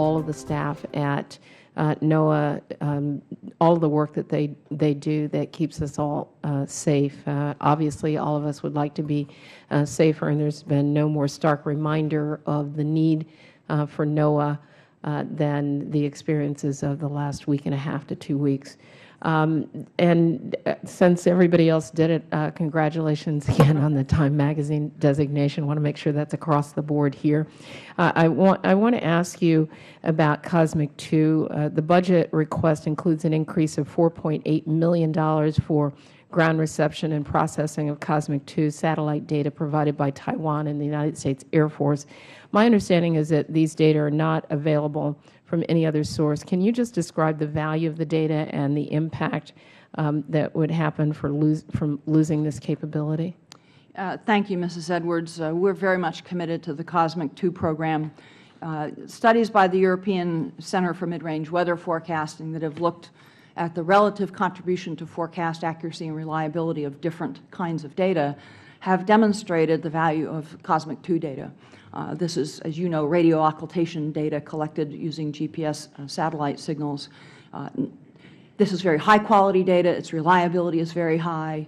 all of the staff at NOAA, all of the work that they do that keeps us all safe. Obviously, all of us would like to be safer, and there's been no more stark reminder of the need for NOAA than the experiences of the last week and a half to 2 weeks. And since everybody else did it, congratulations again on the Time Magazine designation. I want to make sure that's across the board here. I want to ask you about Cosmic 2. The budget request includes an increase of $4.8 million for ground reception and processing of Cosmic 2 satellite data provided by Taiwan and the United States Air Force. My understanding is that these data are not available from any other source. Can you just describe the value of the data and the impact that would happen from losing this capability? Thank you, Mrs. Edwards. We're very much committed to the Cosmic 2 program. Studies by the European Center for Mid-Range Weather Forecasting that have looked at the relative contribution to forecast accuracy and reliability of different kinds of data have demonstrated the value of Cosmic 2 data. This is, as you know, radio occultation data collected using GPS satellite signals. This is very high-quality data. Its reliability is very high.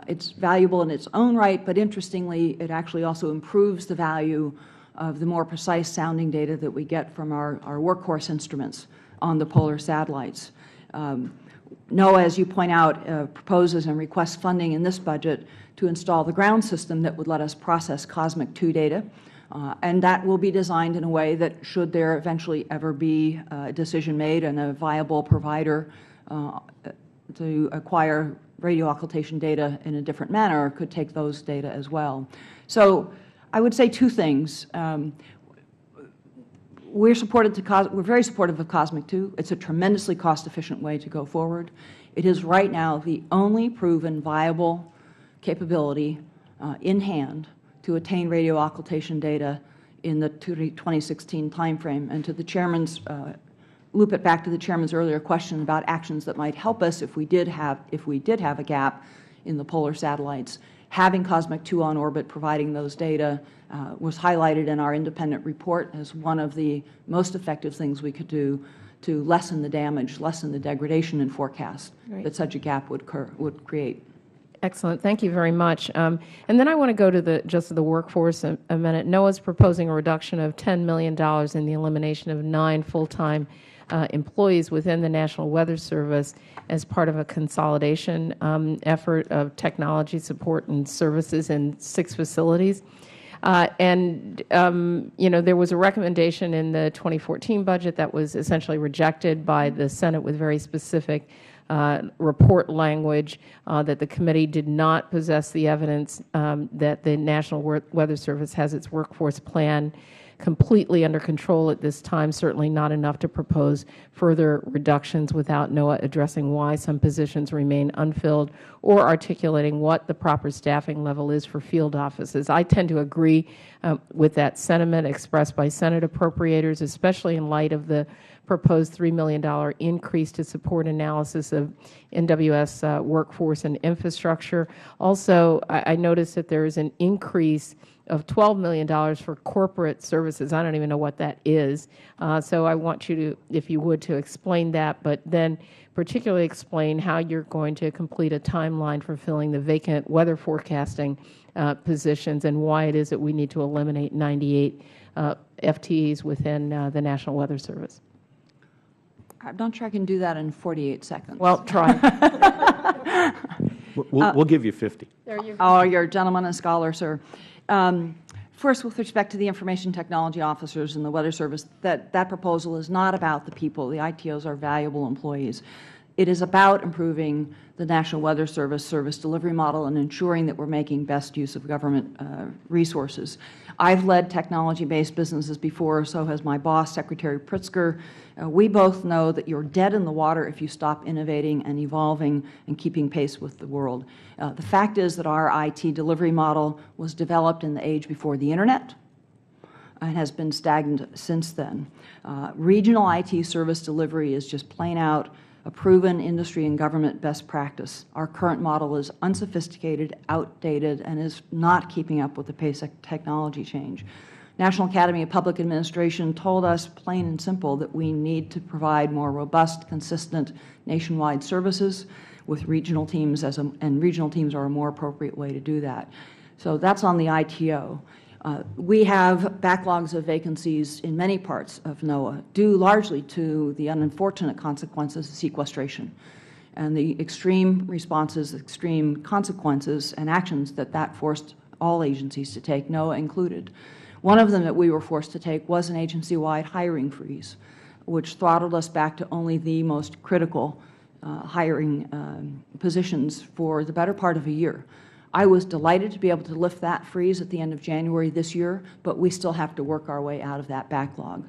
It's valuable in its own right, but interestingly, it actually also improves the value of the more precise-sounding data that we get from our workhorse instruments on the polar satellites. NOAA, as you point out, proposes and requests funding in this budget to install the ground system that would let us process Cosmic 2 data. And that will be designed in a way that, should there eventually ever be a decision made and a viable provider to acquire radio occultation data in a different manner, could take those data as well. So I would say two things. We're very supportive of Cosmic 2. It's a tremendously cost-efficient way to go forward. It is right now the only proven viable capability in hand to attain radio occultation data in the 2016 timeframe. And to the Chairman's, loop it back to the Chairman's earlier question about actions that might help us if we did have a gap in the polar satellites. Having Cosmic 2 on orbit providing those data was highlighted in our independent report as one of the most effective things we could do to lessen the damage, lessen the degradation in forecast that such a gap would create. Excellent. Thank you very much. And then I want to go to the workforce a minute. NOAA is proposing a reduction of $10 million in the elimination of 9 full-time employees within the National Weather Service as part of a consolidation effort of technology support and services in 6 facilities. You know, there was a recommendation in the 2014 budget that was essentially rejected by the Senate with very specific report language that the committee did not possess the evidence that the National Weather Service has its workforce plan completely under control at this time, certainly not enough to propose further reductions without NOAA addressing why some positions remain unfilled or articulating what the proper staffing level is for field offices. I tend to agree with that sentiment expressed by Senate appropriators, especially in light of the proposed $3 million increase to support analysis of NWS workforce and infrastructure. Also, I noticed that there is an increase of $12 million for corporate services. I don't even know what that is. So I want you to, if you would, to explain that, but then particularly explain how you're going to complete a timeline for filling the vacant weather forecasting positions and why it is that we need to eliminate 98 FTEs within the National Weather Service. I'm not sure I can do that in 48 seconds. Well, try. We'll give you 50. There you go. Oh, you're a gentleman and scholar, sir. First, with respect to the information technology officers in the Weather Service, that proposal is not about the people. The ITOs are valuable employees. It is about improving the National Weather Service service delivery model and ensuring that we're making best use of government resources. I've led technology-based businesses before, so has my boss, Secretary Pritzker. We both know that you're dead in the water if you stop innovating and evolving and keeping pace with the world. The fact is that our IT delivery model was developed in the age before the Internet and has been stagnant since then. Regional IT service delivery is just plain out a proven industry and government best practice. Our current model is unsophisticated, outdated, and is not keeping up with the pace of technology change. National Academy of Public Administration told us plain and simple that we need to provide more robust, consistent nationwide services with regional teams, and regional teams are a more appropriate way to do that. So that's on the ITO. We have backlogs of vacancies in many parts of NOAA, due largely to the unfortunate consequences of sequestration and the extreme responses, extreme consequences and actions that forced all agencies to take, NOAA included. One of them that we were forced to take was an agency-wide hiring freeze, which throttled us back to only the most critical hiring positions for the better part of a year. I was delighted to be able to lift that freeze at the end of January this year, but we still have to work our way out of that backlog.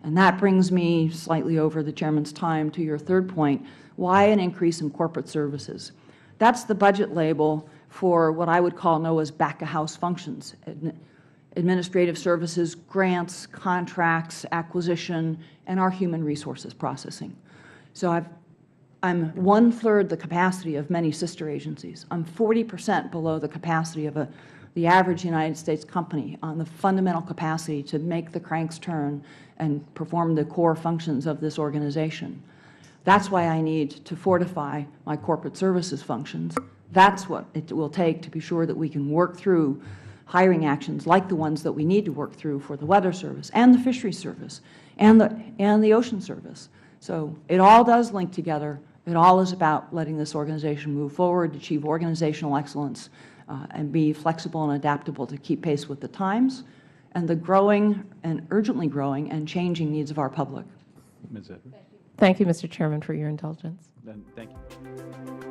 And that brings me slightly over the Chairman's time to your third point, why an increase in corporate services? That's the budget label for what I would call NOAA's back-of-house functions, administrative services, grants, contracts, acquisition, and our human resources processing. So I'm 1/3 the capacity of many sister agencies. I'm 40% below the capacity of the average United States company on the fundamental capacity to make the cranks turn and perform the core functions of this organization. That's why I need to fortify my corporate services functions. That's what it will take to be sure that we can work through hiring actions like the ones that we need to work through for the Weather Service and the Fisheries Service and the Ocean Service. So it all does link together. It all is about letting this organization move forward, achieve organizational excellence, and be flexible and adaptable to keep pace with the times and the growing and urgently growing and changing needs of our public. Ms. Edwards. Thank you, Mr. Chairman, for your indulgence. Thank you.